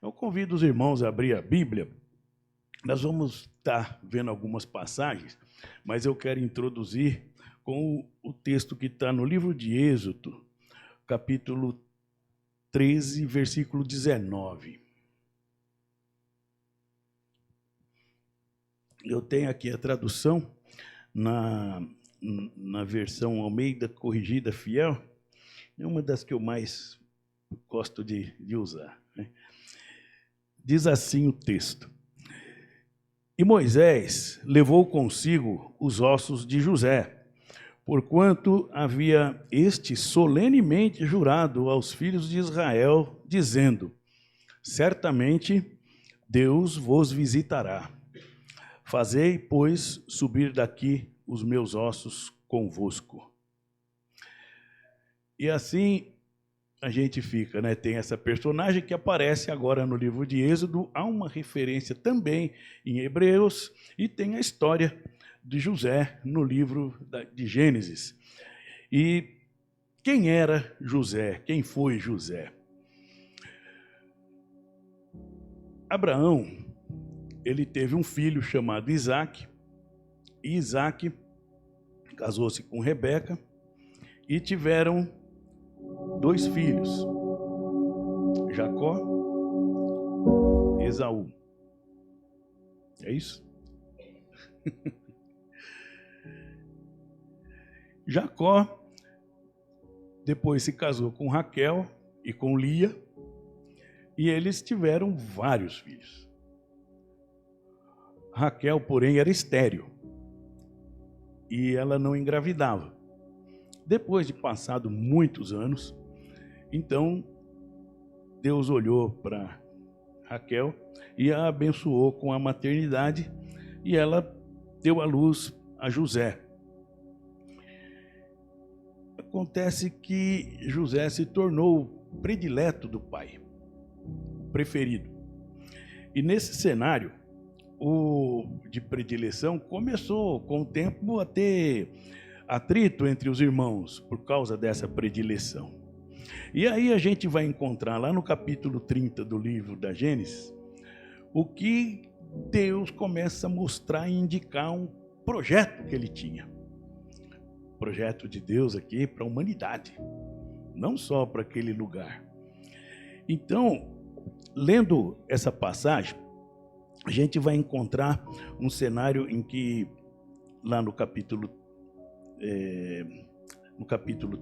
Eu convido os irmãos a abrir a Bíblia. Nós vamos estar vendo algumas passagens, mas eu quero introduzir com o texto que está no livro de Êxodo, capítulo 13, versículo 19. Eu tenho aqui a tradução na versão Almeida Corrigida Fiel, é uma das que eu mais gosto de usar, né? Diz assim o texto: E Moisés levou consigo os ossos de José, porquanto havia este solenemente jurado aos filhos de Israel, dizendo: Certamente Deus vos visitará. Fazei, pois, subir daqui os meus ossos convosco. E assim a gente fica, né? Tem essa personagem que aparece agora no livro de Êxodo, há uma referência também em Hebreus, e tem a história de José no livro de Gênesis. E quem era José? Quem foi José? Abraão, ele teve um filho chamado Isaac, e Isaac casou-se com Rebeca, e tiveram 2 filhos, Jacó e Esaú. É isso? Jacó depois se casou com Raquel e com Lia, e eles tiveram vários filhos. Raquel, porém, era estéril, e ela não engravidava. Depois de passado muitos anos, então Deus olhou para Raquel e a abençoou com a maternidade, e ela deu à luz a José. Acontece que José se tornou o predileto do pai, o preferido. E nesse cenário, o de predileção começou com o tempo a ter atrito entre os irmãos por causa dessa predileção. E aí a gente vai encontrar lá no capítulo 30 do livro da Gênesis o que Deus começa a mostrar e indicar um projeto que ele tinha. Projeto de Deus aqui para a humanidade, não só para aquele lugar. Então, lendo essa passagem, a gente vai encontrar um cenário em que, lá no capítulo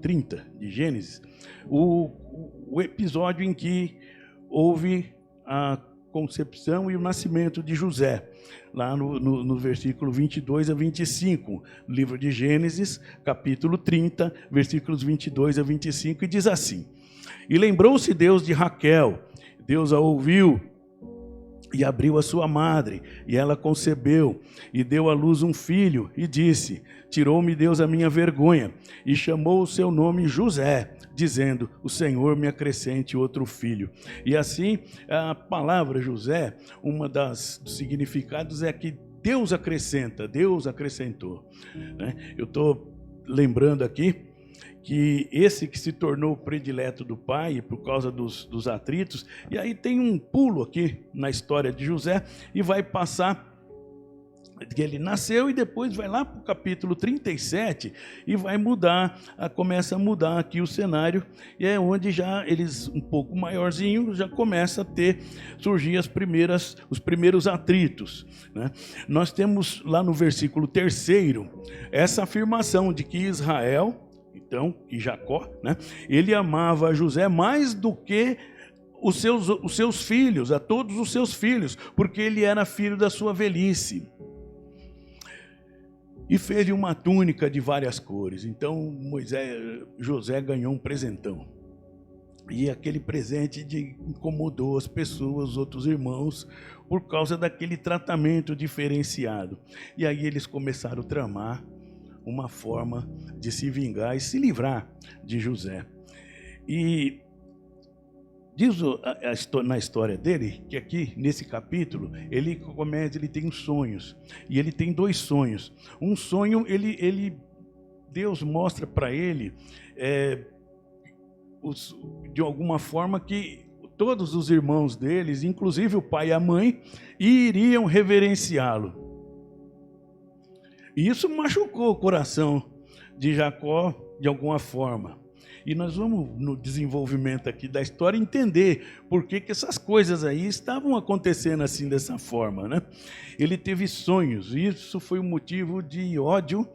30 de Gênesis, o episódio em que houve a concepção e o nascimento de José, lá no versículo 22 a 25, livro de Gênesis, capítulo 30, versículos 22 a 25, e diz assim: E lembrou-se Deus de Raquel, Deus a ouviu, e abriu a sua madre, e ela concebeu, e deu à luz um filho, e disse: Tirou-me Deus a minha vergonha, e chamou o seu nome José, dizendo: O Senhor me acrescente outro filho. E assim, a palavra José, dos significados é que Deus acrescenta, Deus acrescentou, né? Eu estou lembrando aqui que esse que se tornou o predileto do pai por causa dos atritos, e aí tem um pulo aqui na história de José, e vai passar que ele nasceu, e depois vai lá para o capítulo 37 e vai mudar, começa a mudar aqui o cenário, e é onde já eles um pouco maiorzinhos já começa a surgir os primeiros atritos, né? Nós temos lá no versículo 3 essa afirmação de que Israel, então, e Jacó, né, ele amava José mais do que os seus filhos, a todos os seus filhos, porque ele era filho da sua velhice. E fez uma túnica de várias cores. Então José ganhou um presentão. E aquele presente incomodou as pessoas, os outros irmãos, por causa daquele tratamento diferenciado. E aí eles começaram a tramar uma forma de se vingar e se livrar de José. E diz na história dele que aqui nesse capítulo ele tem sonhos, e ele tem 2 sonhos. Um sonho, Deus mostra para ele de alguma forma que todos os irmãos deles, inclusive o pai e a mãe, iriam reverenciá-lo. E isso machucou o coração de Jacó de alguma forma. E nós vamos, no desenvolvimento aqui da história, entender por que essas coisas aí estavam acontecendo assim, dessa forma, né? Ele teve sonhos, e isso foi o motivo de ódio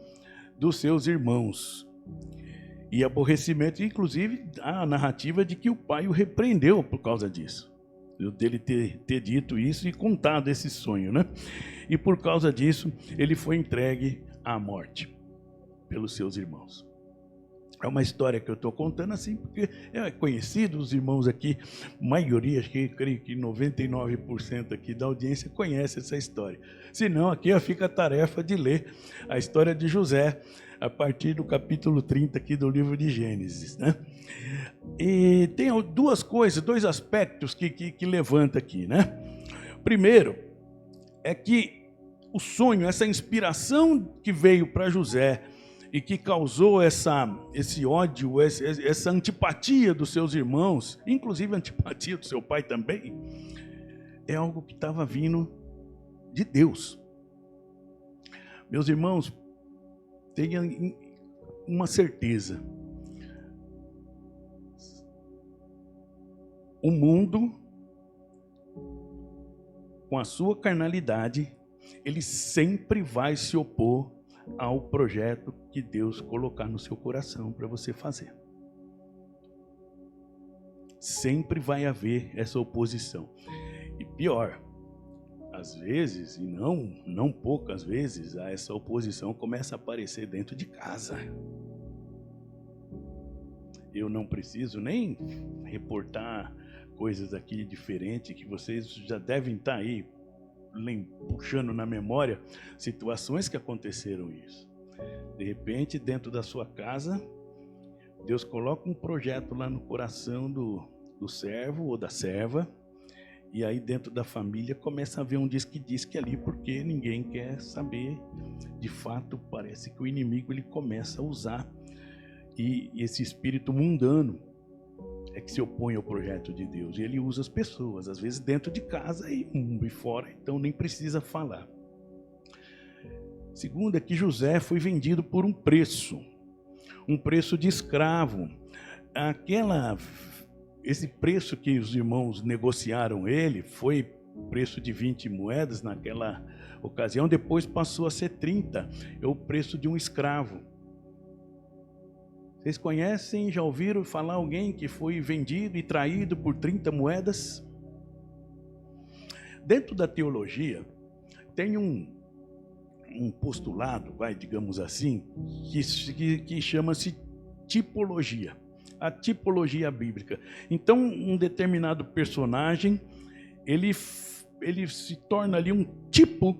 dos seus irmãos. E aborrecimento, inclusive, a narrativa de que o pai o repreendeu por causa disso. Dele ter dito isso e contado esse sonho, né? E por causa disso, ele foi entregue à morte pelos seus irmãos. É uma história que eu estou contando assim, porque é conhecido, os irmãos aqui, maioria, acho que creio que 99% aqui da audiência conhece essa história. Se não, aqui fica a tarefa de ler a história de José, a partir do capítulo 30 aqui do livro de Gênesis, né? E tem duas coisas, dois aspectos que levanta aqui, né? Primeiro, é que o sonho, essa inspiração que veio para José e que causou esse ódio, essa antipatia dos seus irmãos, inclusive a antipatia do seu pai também, é algo que estava vindo de Deus. Meus irmãos, tenham uma certeza. O mundo, com a sua carnalidade, ele sempre vai se opor ao projeto que Deus colocar no seu coração para você fazer. Sempre vai haver essa oposição. E pior, às vezes, e não poucas vezes, essa oposição começa a aparecer dentro de casa. Eu não preciso nem reportar coisas aqui diferentes, que vocês já devem estar aí puxando na memória situações que aconteceram isso. De repente, dentro da sua casa, Deus coloca um projeto lá no coração do servo ou da serva, e aí dentro da família começa a haver um disque ali, porque ninguém quer saber. De fato, parece que o inimigo ele começa a usar, e esse espírito mundano é que se opõe ao projeto de Deus, e ele usa as pessoas, às vezes dentro de casa e fora, então nem precisa falar. Segundo é que José foi vendido por um preço de escravo. Esse preço que os irmãos negociaram ele foi preço de 20 moedas naquela ocasião, depois passou a ser 30, é o preço de um escravo. Vocês conhecem, já ouviram falar alguém que foi vendido e traído por 30 moedas? Dentro da teologia, tem um postulado, digamos assim, que chama-se tipologia. A tipologia bíblica. Então, um determinado personagem, ele se torna ali um tipo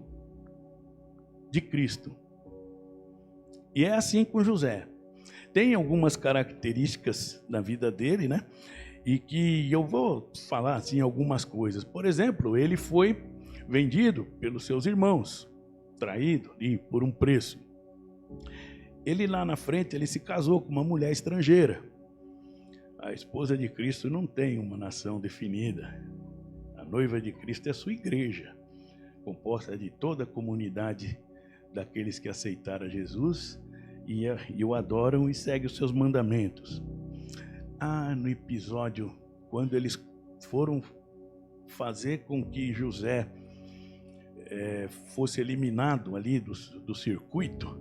de Cristo. E é assim com José. Tem algumas características na vida dele, né? E que eu vou falar assim algumas coisas. Por exemplo, ele foi vendido pelos seus irmãos, traído e por um preço. Ele lá na frente, ele se casou com uma mulher estrangeira. A esposa de Cristo não tem uma nação definida. A noiva de Cristo é a sua igreja, composta de toda a comunidade daqueles que aceitaram Jesus e o adoram e seguem os seus mandamentos. No episódio, quando eles foram fazer com que José fosse eliminado ali do circuito,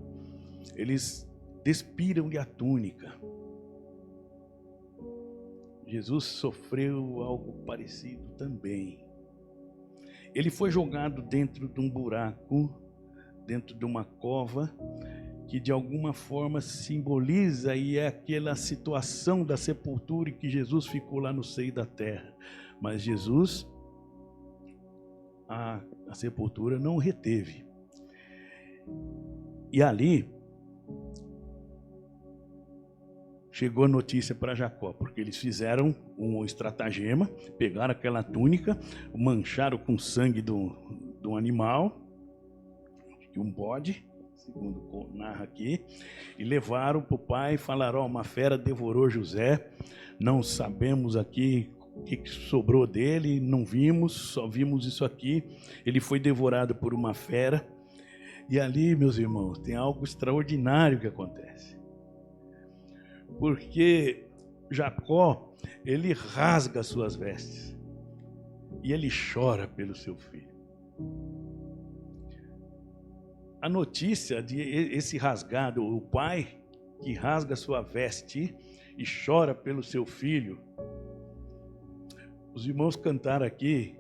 eles despiram-lhe a túnica. Jesus sofreu algo parecido também. Ele foi jogado dentro de um buraco, dentro de uma cova, que de alguma forma simboliza e é aquela situação da sepultura em que Jesus ficou lá no seio da terra. Mas Jesus, a sepultura não o reteve. E ali chegou a notícia para Jacó, porque eles fizeram um estratagema, pegaram aquela túnica, mancharam com sangue do animal, um bode, segundo narra aqui, e levaram para o pai e falaram: uma fera devorou José, não sabemos aqui o que sobrou dele, não vimos, só vimos isso aqui. Ele foi devorado por uma fera. E ali, meus irmãos, tem algo extraordinário que acontece. Porque Jacó, ele rasga suas vestes. E ele chora pelo seu filho. A notícia de esse rasgado, o pai que rasga sua veste e chora pelo seu filho. Os irmãos cantaram aqui,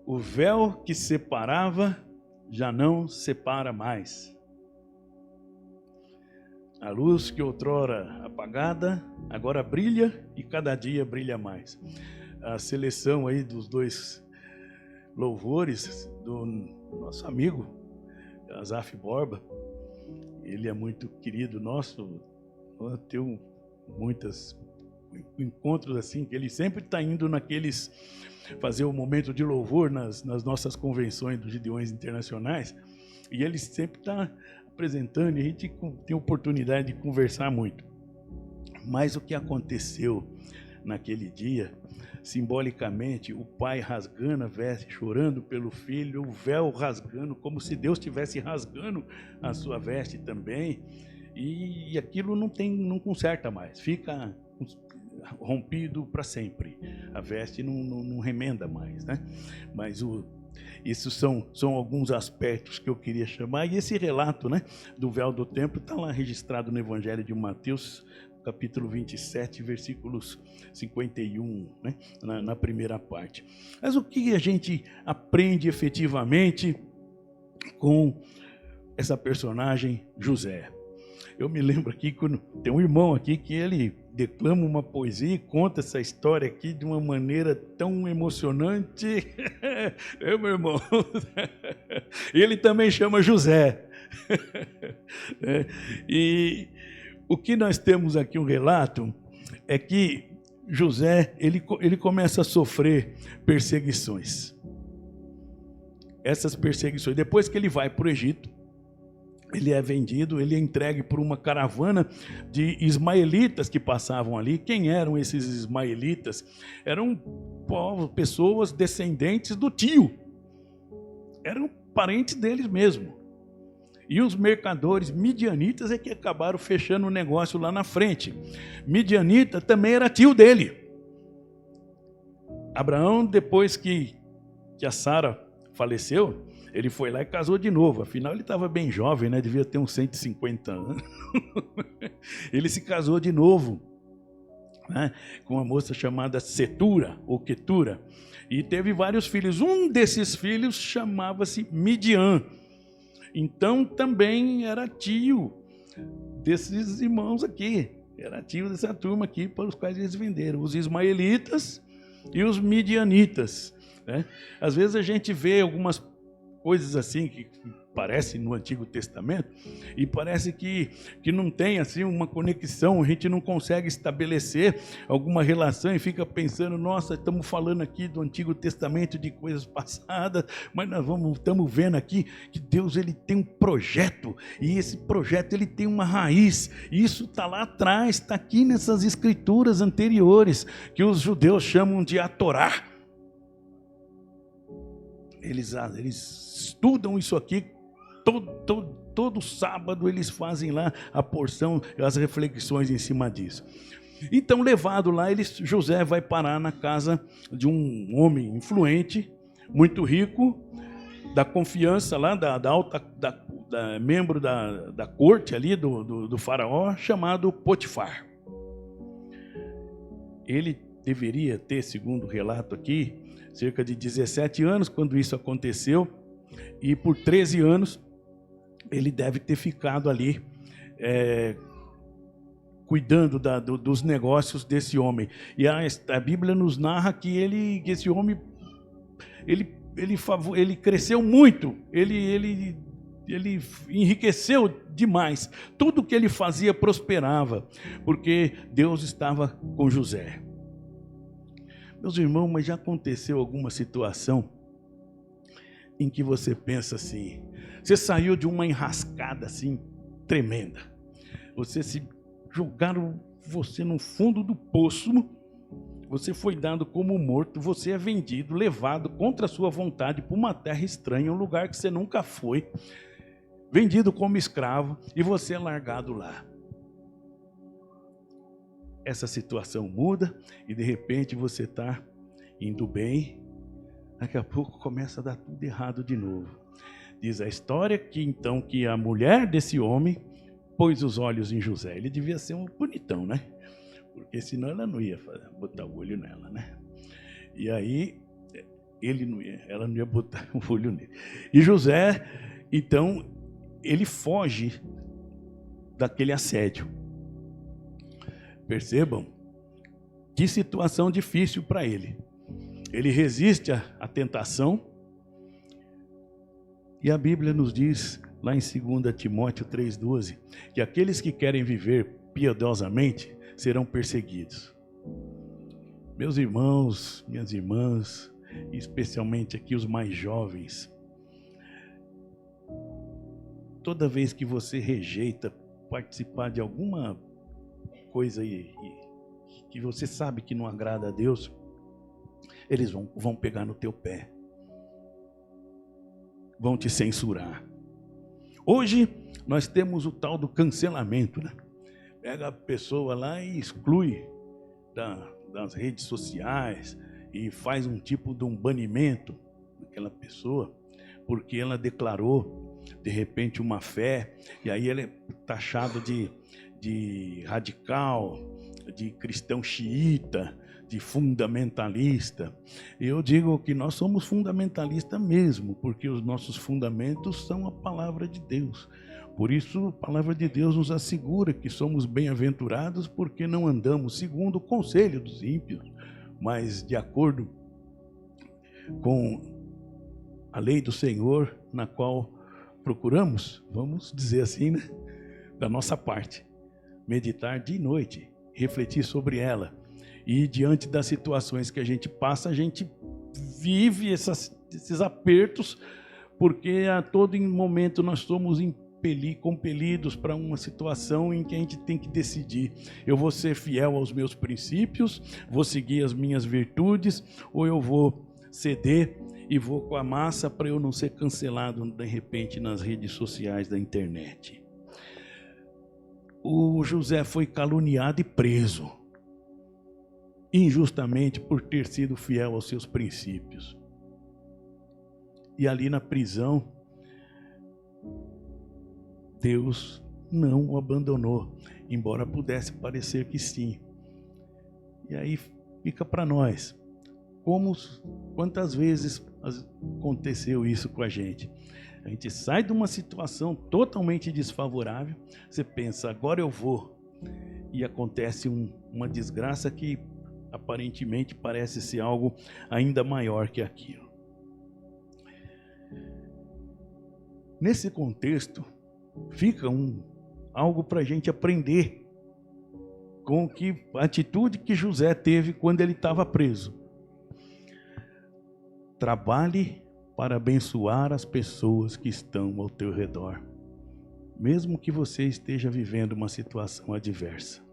o véu que separava já não separa mais. A luz que outrora apagada, agora brilha e cada dia brilha mais. A seleção aí dos dois louvores do nosso amigo, Azaf Borba, ele é muito querido nosso, tem muitos encontros assim, que ele sempre está indo naqueles, fazer um momento de louvor nas nossas convenções dos Gideões Internacionais, e ele sempre está apresentando, e a gente tem oportunidade de conversar muito. Mas o que aconteceu naquele dia, simbolicamente, o pai rasgando a veste, chorando pelo filho, o véu rasgando, como se Deus estivesse rasgando a sua veste também, e aquilo não conserta mais, fica rompido para sempre. A veste não remenda mais, né? Mas isso são alguns aspectos que eu queria chamar. E esse relato, né, do véu do templo está lá registrado no Evangelho de Mateus, capítulo 27, versículos 51, né, na primeira parte. Mas o que a gente aprende efetivamente com essa personagem José? Eu me lembro aqui, quando tem um irmão aqui que ele declama uma poesia e conta essa história aqui de uma maneira tão emocionante. Meu irmão, ele também chama José. E o que nós temos aqui, um relato, é que José, ele começa a sofrer perseguições. Essas perseguições, depois que ele vai para o Egito, ele é vendido, ele é entregue por uma caravana de ismaelitas que passavam ali. Quem eram esses ismaelitas? Eram pessoas descendentes do tio. Eram parentes deles mesmo. E os mercadores midianitas é que acabaram fechando o negócio lá na frente. Midianita também era tio dele. Abraão, depois que a Sara faleceu, ele foi lá e casou de novo. Afinal, ele estava bem jovem, né? Devia ter uns 150 anos. Ele se casou de novo, né, com uma moça chamada Setura, ou Quetura. E teve vários filhos. Um desses filhos chamava-se Midian. Então, também era tio desses irmãos aqui. Era tio dessa turma aqui para os quais eles venderam. Os ismaelitas e os midianitas, né? Às vezes a gente vê algumas coisas assim que parecem no Antigo Testamento e parece que não tem assim uma conexão, a gente não consegue estabelecer alguma relação e fica pensando, nossa, estamos falando aqui do Antigo Testamento de coisas passadas, mas nós estamos vendo aqui que Deus ele tem um projeto e esse projeto ele tem uma raiz, e isso está lá atrás, está aqui nessas escrituras anteriores que os judeus chamam de a Torá. Eles estudam isso aqui, todo sábado eles fazem lá a porção, as reflexões em cima disso. Então, levado lá, José vai parar na casa de um homem influente, muito rico, da confiança lá, membro da corte ali, do faraó, chamado Potifar. Ele deveria ter, segundo o relato aqui, cerca de 17 anos quando isso aconteceu, e por 13 anos ele deve ter ficado ali cuidando dos negócios desse homem. E a Bíblia nos narra que esse homem ele cresceu muito, ele enriqueceu demais. Tudo que ele fazia prosperava, porque Deus estava com José. Meus irmãos, mas já aconteceu alguma situação em que você pensa assim, você saiu de uma enrascada assim, tremenda, jogaram você no fundo do poço, você foi dado como morto, você é vendido, levado contra a sua vontade para uma terra estranha, um lugar que você nunca foi, vendido como escravo, e você é largado lá. Essa situação muda e de repente você está indo bem, daqui a pouco começa a dar tudo errado de novo. Diz a história que então que a mulher desse homem pôs os olhos em José. Ele devia ser um bonitão, né? Porque senão ela não ia botar o olho nela, né? E aí ela não ia botar o olho nele. E José, então, ele foge daquele assédio. Percebam que situação difícil para ele. Ele resiste à tentação. E a Bíblia nos diz, lá em 2 Timóteo 3,12, que aqueles que querem viver piedosamente serão perseguidos. Meus irmãos, minhas irmãs, especialmente aqui os mais jovens, toda vez que você rejeita participar de alguma coisa que você sabe que não agrada a Deus, eles vão pegar no teu pé, vão te censurar. Hoje nós temos o tal do cancelamento, né? Pega a pessoa lá e exclui das redes sociais e faz um tipo de um banimento daquela pessoa, porque ela declarou, de repente, uma fé, e aí ela é taxada de radical, de cristão xiita, de fundamentalista. Eu digo que nós somos fundamentalistas mesmo, porque os nossos fundamentos são a palavra de Deus. Por isso, a palavra de Deus nos assegura que somos bem-aventurados porque não andamos segundo o conselho dos ímpios, mas de acordo com a lei do Senhor, na qual procuramos, vamos dizer assim, né, da nossa parte, meditar dia e noite, refletir sobre ela. E diante das situações que a gente passa, a gente vive esses apertos, porque a todo momento nós somos compelidos para uma situação em que a gente tem que decidir: eu vou ser fiel aos meus princípios, vou seguir as minhas virtudes, ou eu vou ceder e vou com a massa para eu não ser cancelado de repente nas redes sociais da internet. O José foi caluniado e preso injustamente por ter sido fiel aos seus princípios. E ali na prisão, Deus não o abandonou, embora pudesse parecer que sim. E aí fica para nós, quantas vezes aconteceu isso com a gente? A gente sai de uma situação totalmente desfavorável, você pensa, agora eu vou, e acontece uma desgraça que aparentemente parece ser algo ainda maior que aquilo. Nesse contexto, fica algo para a gente aprender com a atitude que José teve quando ele estava preso. Trabalhe para abençoar as pessoas que estão ao teu redor, mesmo que você esteja vivendo uma situação adversa.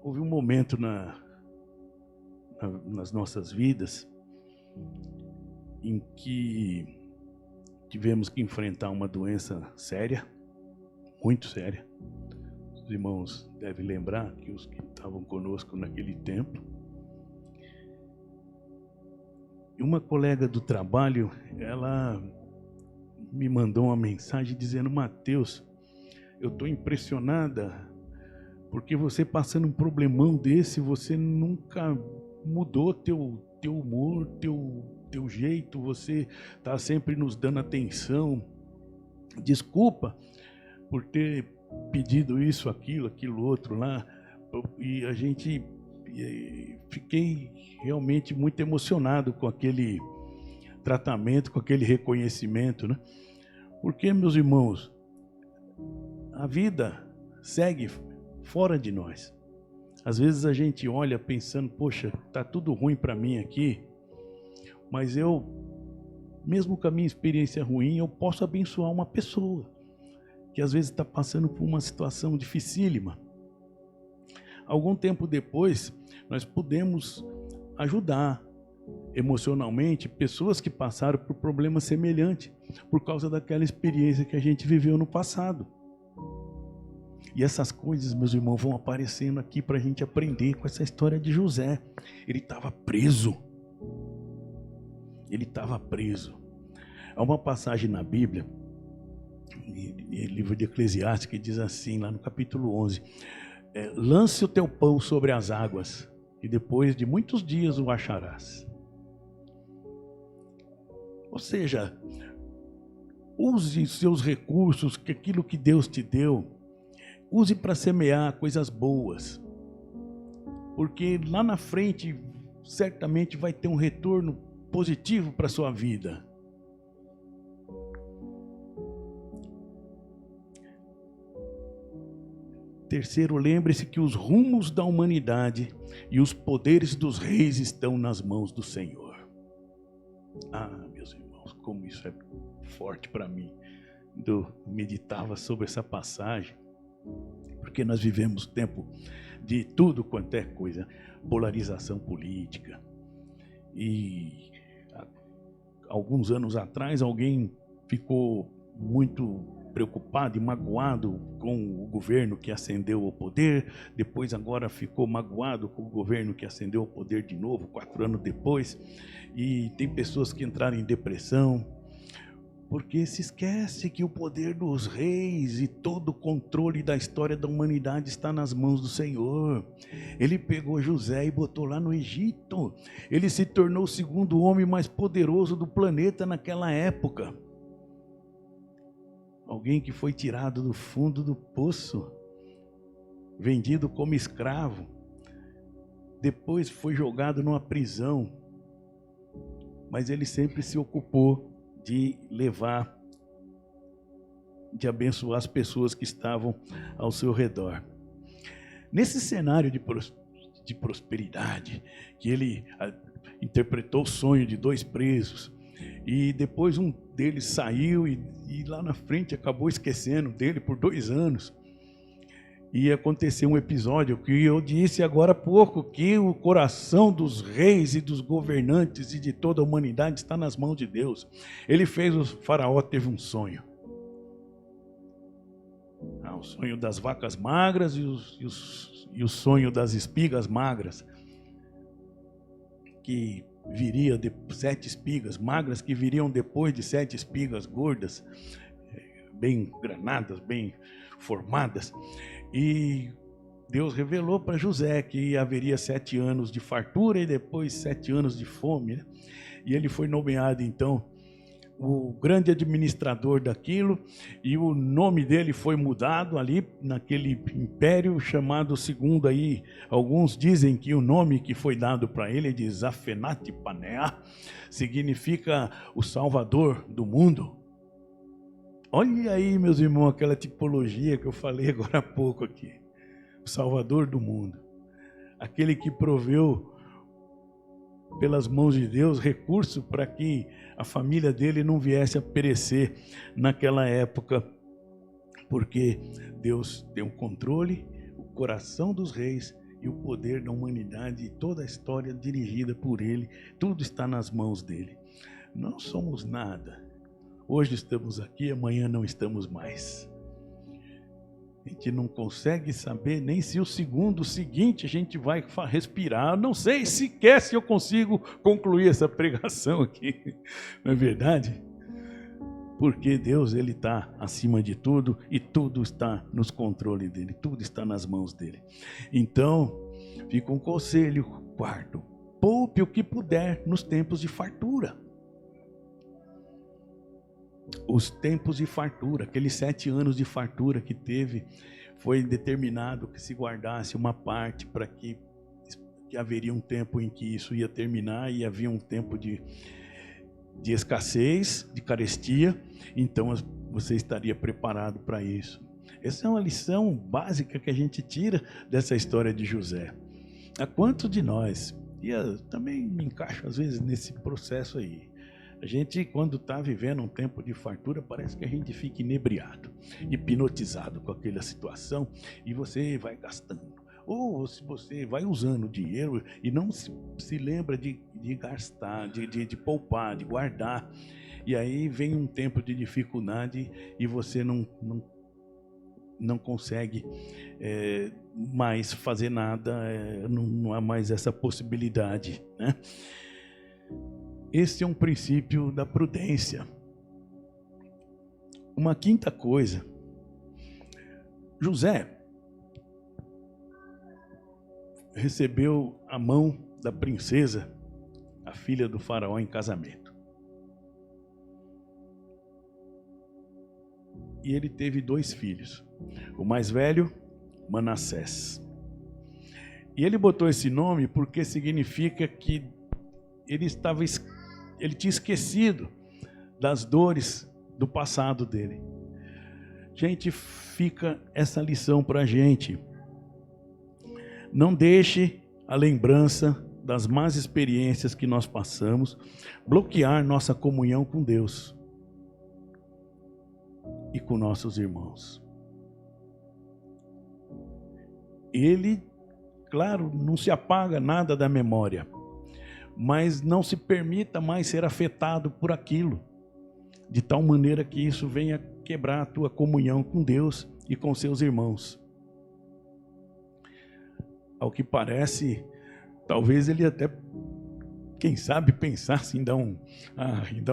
Houve um momento nas nossas vidas em que tivemos que enfrentar uma doença séria, muito séria. Os irmãos devem lembrar que os que estavam conosco naquele tempo. E uma colega do trabalho, ela me mandou uma mensagem dizendo: Mateus, eu estou impressionada, porque você passando um problemão desse, você nunca mudou teu humor, teu jeito, você está sempre nos dando atenção. Desculpa por ter pedido isso, aquilo outro lá. E a gente fiquei realmente muito emocionado com aquele tratamento, com aquele reconhecimento, né? Porque, meus irmãos, a vida segue fora de nós. Às vezes a gente olha pensando, poxa, tá tudo ruim para mim aqui, mas eu, mesmo com a minha experiência ruim, eu posso abençoar uma pessoa que às vezes está passando por uma situação dificílima. algum tempo depois, nós pudemos ajudar emocionalmente pessoas que passaram por problemas semelhantes, por causa daquela experiência que a gente viveu no passado. E essas coisas, meus irmãos, vão aparecendo aqui para a gente aprender com essa história de José. Ele estava preso. Ele estava preso. Há uma passagem na Bíblia, no livro de Eclesiastes, que diz assim, lá no capítulo 11, lance o teu pão sobre as águas, e depois de muitos dias o acharás. Ou seja, use seus recursos, que aquilo que Deus te deu, use para semear coisas boas, porque lá na frente certamente vai ter um retorno positivo para a sua vida. Terceiro, lembre-se que os rumos da humanidade e os poderes dos reis estão nas mãos do Senhor. Ah, meus irmãos, como isso é forte para mim. Eu meditava sobre essa passagem, porque nós vivemos tempo de tudo quanto é coisa, polarização política. E alguns anos atrás alguém ficou muito preocupado e magoado com o governo que ascendeu ao poder, depois agora ficou magoado com o governo que ascendeu ao poder de novo, 4 anos depois, e tem pessoas que entraram em depressão, porque se esquece que o poder dos reis e todo o controle da história da humanidade está nas mãos do Senhor. Ele pegou José e botou lá no Egito. Ele se tornou o segundo homem mais poderoso do planeta naquela época. Alguém que foi tirado do fundo do poço, vendido como escravo, depois foi jogado numa prisão, mas ele sempre se ocupou de levar, de abençoar as pessoas que estavam ao seu redor. Nesse cenário de prosperidade, que ele interpretou o sonho de 2 presos, e depois um deles saiu e lá na frente acabou esquecendo dele por 2 anos. E aconteceu um episódio que eu disse agora há pouco, que o coração dos reis e dos governantes e de toda a humanidade está nas mãos de Deus. Ele fez, o faraó teve um sonho. O sonho das vacas magras e o sonho das espigas magras, que viria de 7 espigas magras, que viriam depois de 7 espigas gordas, bem granadas, bem formadas. E Deus revelou para José que haveria 7 anos de fartura e depois 7 anos de fome, né? E ele foi nomeado então o grande administrador daquilo, e o nome dele foi mudado ali naquele império chamado, segundo aí alguns dizem que o nome que foi dado para ele de Zafenat Paneah significa o Salvador do mundo. Olha aí, meus irmãos, aquela tipologia que eu falei agora há pouco aqui. O Salvador do mundo. Aquele que proveu, pelas mãos de Deus, recurso para que a família dele não viesse a perecer naquela época. Porque Deus tem o controle, o coração dos reis e o poder da humanidade e toda a história dirigida por ele. Tudo está nas mãos dele. Não somos nada. Hoje estamos aqui, amanhã não estamos mais. A gente não consegue saber nem se o segundo seguinte a gente vai respirar. Eu não sei sequer se eu consigo concluir essa pregação aqui. Não é verdade? Porque Deus, Ele está acima de tudo e tudo está nos controles dEle. Tudo está nas mãos dEle. Então, fica um conselho. 4, poupe o que puder nos tempos de fartura. Os tempos de fartura, aqueles 7 anos de fartura que teve, foi determinado que se guardasse uma parte para que haveria um tempo em que isso ia terminar e havia um tempo de escassez, de carestia, então você estaria preparado para isso. Essa é uma lição básica que a gente tira dessa história de José. A quantos de nós, e eu também me encaixo às vezes nesse processo aí, a gente, quando está vivendo um tempo de fartura, parece que a gente fica inebriado, hipnotizado com aquela situação, e você vai gastando. Ou se você vai usando dinheiro e não se lembra de gastar, de poupar, de guardar, e aí vem um tempo de dificuldade e você não consegue mais fazer nada, não há mais essa possibilidade, né? Esse é um princípio da prudência. Uma quinta coisa, José recebeu a mão da princesa, a filha do faraó, em casamento. E ele teve 2 filhos. O mais velho, Manassés. E ele botou esse nome porque significa que ele tinha esquecido das dores do passado dele. Gente, fica essa lição para a gente. Não deixe a lembrança das más experiências que nós passamos bloquear nossa comunhão com Deus e com nossos irmãos. Ele, claro, não se apaga nada da memória, mas não se permita mais ser afetado por aquilo, de tal maneira que isso venha quebrar a tua comunhão com Deus e com seus irmãos. Ao que parece, talvez ele até, quem sabe, pensasse em dar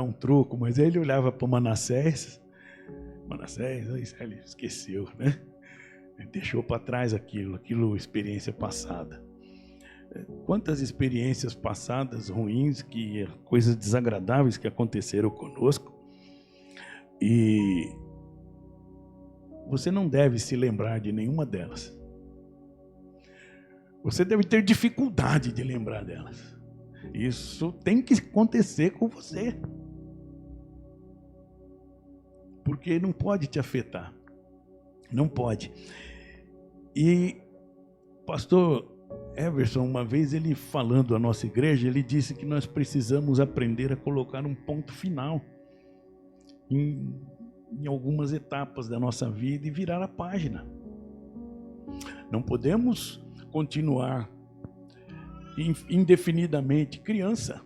um troco, mas ele olhava para Manassés, ele esqueceu, né? Ele deixou para trás aquilo, experiência passada. Quantas experiências passadas ruins, coisas desagradáveis que aconteceram conosco, e você não deve se lembrar de nenhuma delas. Você deve ter dificuldade de lembrar delas. Isso tem que acontecer com você, porque não pode te afetar. Não pode. E pastor Everson, uma vez ele falando à nossa igreja, ele disse que nós precisamos aprender a colocar um ponto final em algumas etapas da nossa vida e virar a página. Não podemos continuar indefinidamente criança,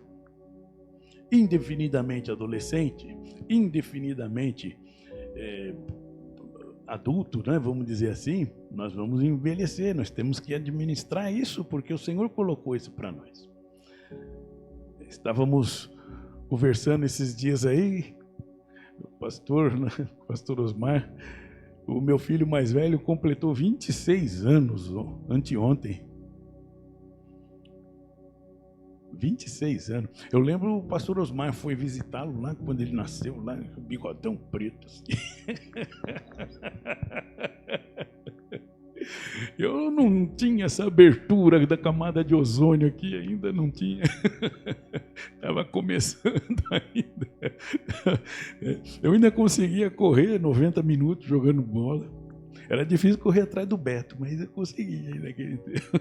indefinidamente adolescente, indefinidamente adulto, né? Vamos dizer assim. Nós vamos envelhecer, nós temos que administrar isso, porque o Senhor colocou isso para nós. Estávamos conversando esses dias aí, o pastor Osmar, o meu filho mais velho completou 26 anos anteontem. 26 anos. Eu lembro o pastor Osmar foi visitá-lo lá quando ele nasceu, lá, com o bigodão preto. Assim. Eu não tinha essa abertura da camada de ozônio aqui, ainda não tinha. Estava começando ainda. Eu ainda conseguia correr 90 minutos jogando bola. Era difícil correr atrás do Beto, mas eu conseguia naquele tempo.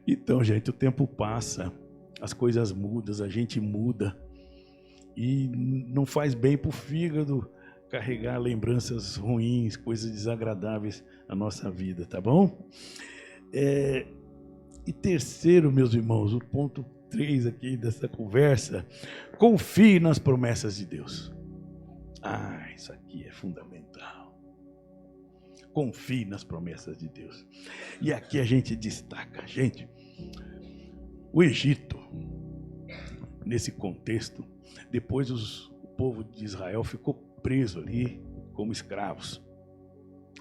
Então, gente, o tempo passa, as coisas mudam, a gente muda. E não faz bem para o fígado carregar lembranças ruins, coisas desagradáveis na nossa vida, tá bom? E terceiro, meus irmãos, o ponto 3 aqui dessa conversa, confie nas promessas de Deus. Isso aqui é fundamental. Confie nas promessas de Deus. E aqui a gente destaca, gente, o Egito, nesse contexto, depois o povo de Israel ficou preso ali como escravos.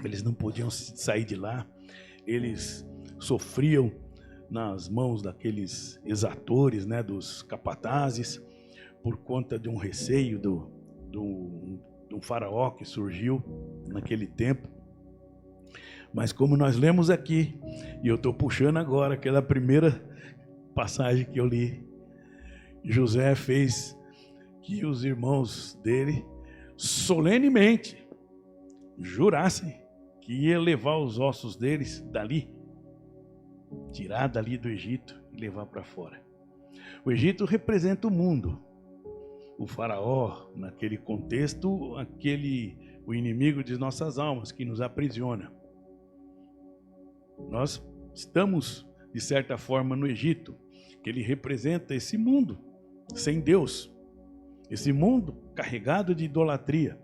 Eles não podiam sair de lá, eles sofriam nas mãos daqueles exatores, né, dos capatazes, por conta de um receio de um faraó que surgiu naquele tempo. Mas como nós lemos aqui, e eu estou puxando agora aquela primeira passagem que eu li, José fez que os irmãos dele solenemente jurassem que ia levar os ossos deles dali, tirar dali do Egito e levar para fora. O Egito representa o mundo. O faraó, naquele contexto, o inimigo de nossas almas que nos aprisiona. Nós estamos, de certa forma, no Egito, que ele representa esse mundo sem Deus, esse mundo carregado de idolatria,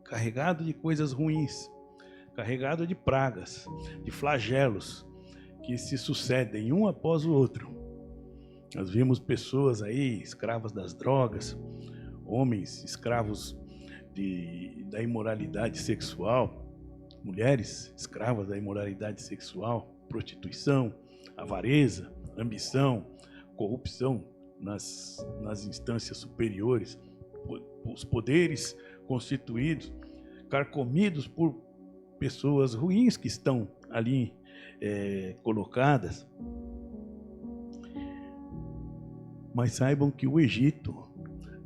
carregado de coisas ruins, carregado de pragas, de flagelos que se sucedem um após o outro. Nós vimos pessoas aí, escravas das drogas, homens escravos da imoralidade sexual, mulheres escravas da imoralidade sexual, prostituição, avareza, ambição, corrupção nas instâncias superiores, os poderes constituídos, carcomidos por pessoas ruins que estão ali colocadas. Mas saibam que o Egito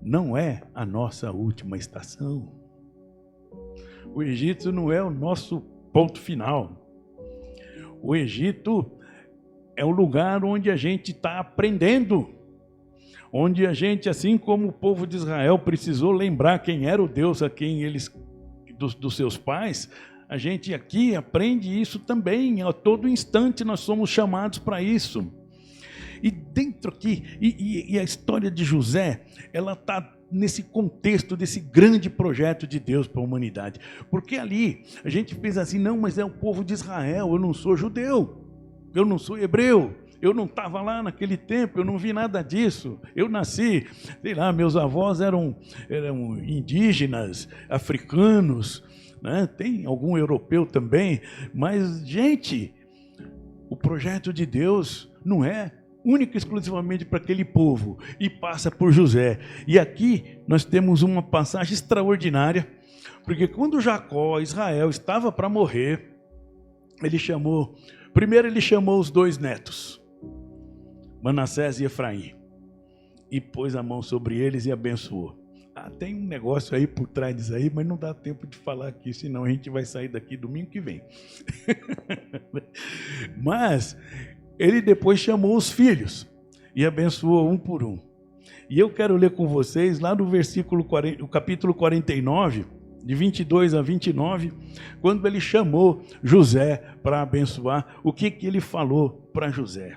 não é a nossa última estação. O Egito não é o nosso ponto final. O Egito é o lugar onde a gente está aprendendo, onde a gente, assim como o povo de Israel precisou lembrar quem era o Deus a quem eles, dos seus pais, a gente aqui aprende isso também. A todo instante nós somos chamados para isso. E dentro aqui, e a história de José, ela está nesse contexto desse grande projeto de Deus para a humanidade. Porque ali a gente pensa assim, não, mas é o povo de Israel, eu não sou judeu, eu não sou hebreu, eu não estava lá naquele tempo, eu não vi nada disso. Eu nasci, sei lá, meus avós eram indígenas, africanos, né? Tem algum europeu também, mas, gente, o projeto de Deus não é única e exclusivamente para aquele povo, e passa por José. E aqui nós temos uma passagem extraordinária, porque quando Jacó, Israel, estava para morrer, primeiro ele chamou os 2 netos, Manassés e Efraim, e pôs a mão sobre eles e abençoou. Tem um negócio aí por trás disso aí, mas não dá tempo de falar aqui, senão a gente vai sair daqui domingo que vem. Mas ele depois chamou os filhos e abençoou um por um. E eu quero ler com vocês lá no capítulo 49, de 22 a 29, quando ele chamou José para abençoar, o que ele falou para José.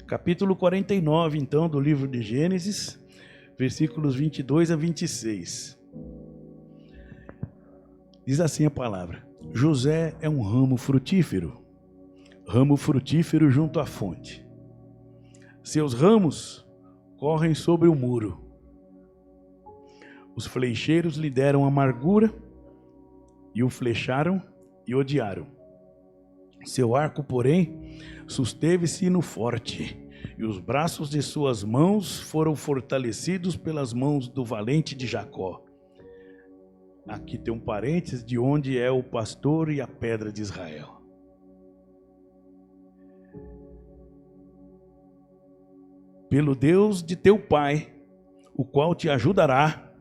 Capítulo 49, então, do livro de Gênesis, versículos 22 a 26. Diz assim a palavra: José é um ramo frutífero junto à fonte. Seus ramos correm sobre o muro. Os flecheiros lhe deram amargura e o flecharam e odiaram. Seu arco, porém, susteve-se no forte, e os braços de suas mãos foram fortalecidos pelas mãos do valente de Jacó. Aqui tem um parênteses, de onde é o pastor e a pedra de Israel. Pelo Deus de teu pai, o qual te ajudará,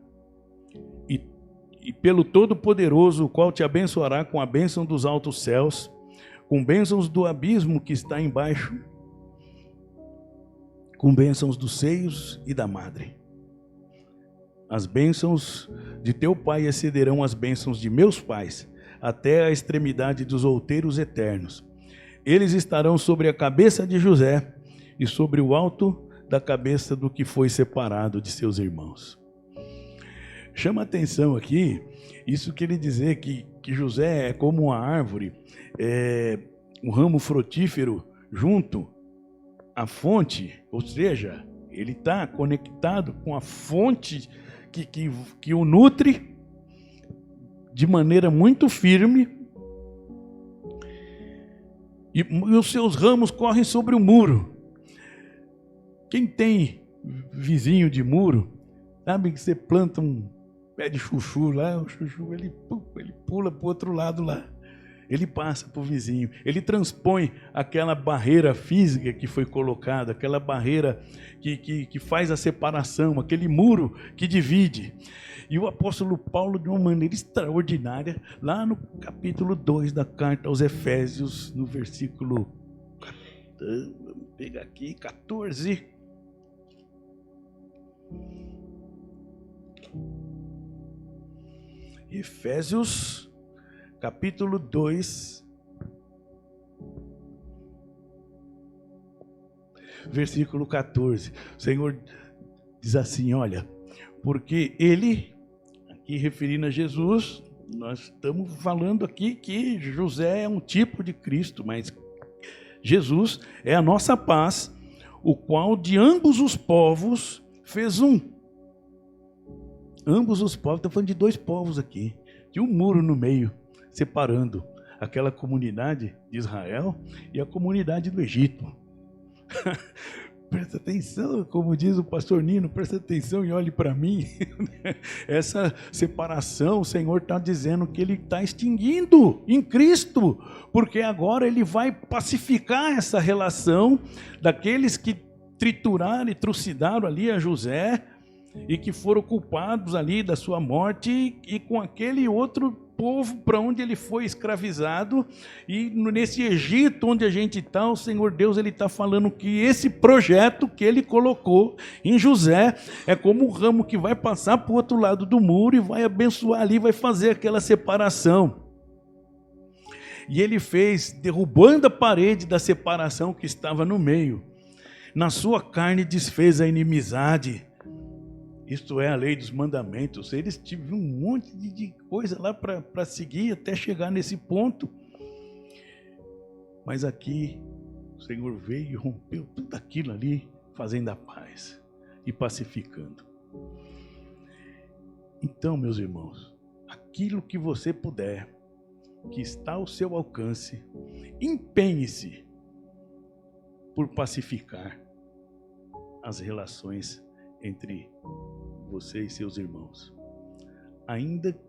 e pelo Todo-Poderoso, o qual te abençoará com a bênção dos altos céus, com bênçãos do abismo que está embaixo, com bênçãos dos seios e da madre. As bênçãos de teu pai excederão as bênçãos de meus pais, até a extremidade dos outeiros eternos. Eles estarão sobre a cabeça de José e sobre o alto da cabeça do que foi separado de seus irmãos. Chama atenção aqui, isso quer dizer que José é como uma árvore, um ramo frutífero junto à fonte, ou seja, ele está conectado com a fonte que o nutre de maneira muito firme, e os seus ramos correm sobre o muro. Quem tem vizinho de muro, sabe que você planta um pé de chuchu lá, o chuchu ele pula para o outro lado lá. Ele passa para o vizinho, ele transpõe aquela barreira física que foi colocada, aquela barreira que faz a separação, aquele muro que divide. E o apóstolo Paulo, de uma maneira extraordinária, lá no capítulo 2 da carta aos Efésios, no versículo, vamos pegar aqui, 14. Efésios, capítulo 2, versículo 14. O Senhor diz assim, olha, porque ele, aqui referindo a Jesus, nós estamos falando aqui que José é um tipo de Cristo, mas Jesus é a nossa paz, o qual de ambos os povos fez um. Ambos os povos, estou falando de dois povos aqui, de um muro no meio, separando aquela comunidade de Israel e a comunidade do Egito. Presta atenção, como diz o pastor Nino, presta atenção e olhe para mim. Essa separação, o Senhor está dizendo que Ele está extinguindo em Cristo, porque agora Ele vai pacificar essa relação daqueles que trituraram e trucidaram ali a José e que foram culpados ali da sua morte e com aquele outro povo para onde ele foi escravizado. E nesse Egito onde a gente está, o Senhor Deus ele está falando que esse projeto que ele colocou em José é como um ramo que vai passar para o outro lado do muro e vai abençoar ali, vai fazer aquela separação. E ele fez, derrubando a parede da separação que estava no meio. Na sua carne desfez a inimizade. Isto é a lei dos mandamentos. Eles tiveram um monte de coisa lá para seguir até chegar nesse ponto. Mas aqui o Senhor veio e rompeu tudo aquilo ali, fazendo a paz e pacificando. Então, meus irmãos, aquilo que você puder, que está ao seu alcance, empenhe-se por pacificar as relações entre você e seus irmãos. Ainda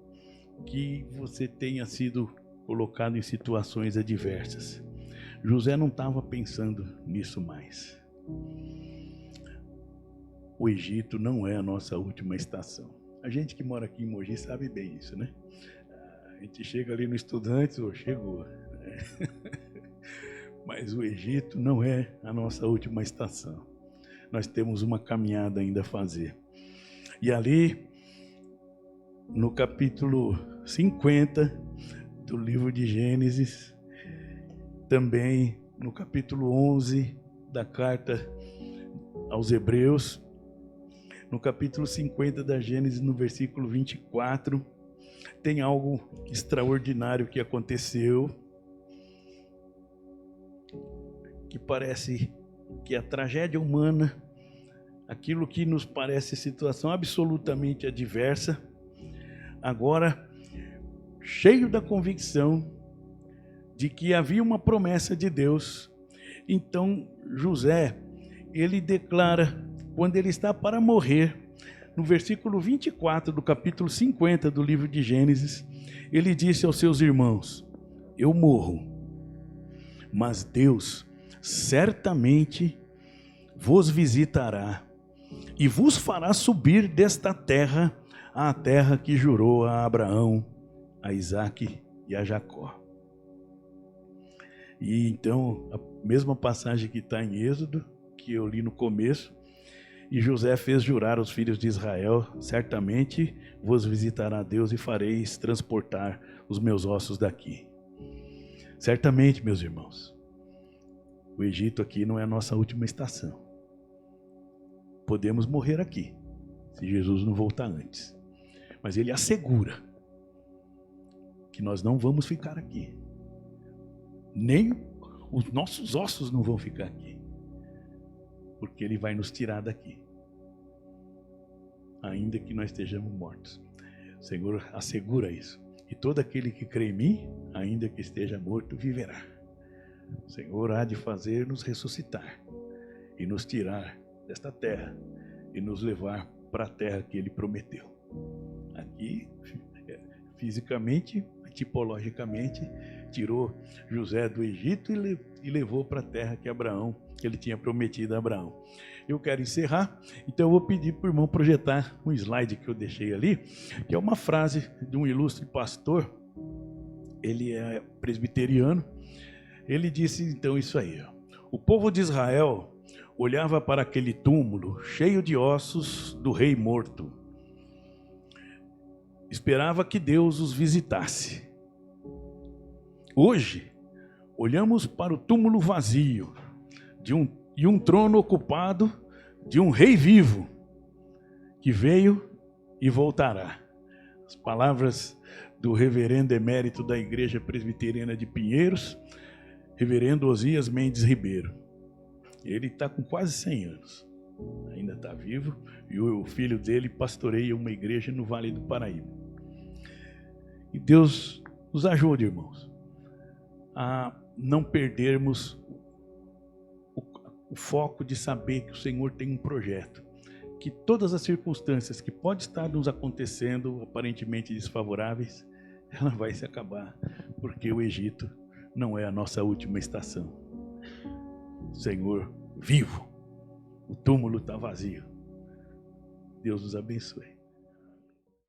que você tenha sido colocado em situações adversas, José não estava pensando nisso mais. O Egito não é a nossa última estação. A gente que mora aqui em Mogi sabe bem isso, né? A gente chega ali no Estudantes, chegou. Mas o Egito não é a nossa última estação. Nós temos uma caminhada ainda a fazer. E ali, no capítulo 50 do livro de Gênesis, também no capítulo 11 da carta aos Hebreus, no capítulo 50 da Gênesis, no versículo 24, tem algo extraordinário que aconteceu, que parece que a tragédia humana, aquilo que nos parece situação absolutamente adversa, agora cheio da convicção de que havia uma promessa de Deus. Então José, ele declara, quando ele está para morrer, no versículo 24 do capítulo 50 do livro de Gênesis, ele disse aos seus irmãos: eu morro, mas Deus certamente vos visitará e vos fará subir desta terra à terra que jurou a Abraão, a Isaque e a Jacó. E então, a mesma passagem que está em Êxodo, que eu li no começo, e José fez jurar aos filhos de Israel: certamente vos visitará Deus e fareis transportar os meus ossos daqui. Certamente, meus irmãos, o Egito aqui não é a nossa última estação. Podemos morrer aqui, se Jesus não voltar antes. Mas ele assegura que nós não vamos ficar aqui. Nem os nossos ossos não vão ficar aqui. Porque ele vai nos tirar daqui. Ainda que nós estejamos mortos. O Senhor assegura isso. E todo aquele que crê em mim, ainda que esteja morto, viverá. O Senhor há de fazer-nos ressuscitar e nos tirar desta terra e nos levar para a terra que ele prometeu. Aqui, fisicamente, tipologicamente, tirou José do Egito e levou para a terra que ele tinha prometido a Abraão. Eu quero encerrar, então eu vou pedir para o irmão projetar um slide que eu deixei ali, que é uma frase de um ilustre pastor. Ele é presbiteriano. Ele disse então isso aí: o povo de Israel olhava para aquele túmulo cheio de ossos do rei morto. esperava que Deus os visitasse. Hoje, olhamos para o túmulo vazio e um trono ocupado de um rei vivo, que veio e voltará. As palavras do reverendo emérito da Igreja Presbiteriana de Pinheiros, reverendo Osias Mendes Ribeiro. Ele está com quase 100 anos, ainda está vivo, e o filho dele pastoreia uma igreja no Vale do Paraíba. E Deus nos ajude, irmãos, a não perdermos o foco de saber que o Senhor tem um projeto, que todas as circunstâncias que podem estar nos acontecendo, aparentemente desfavoráveis, ela vai se acabar, porque o Egito não é a nossa última estação. Senhor vivo, o túmulo está vazio. Deus nos abençoe.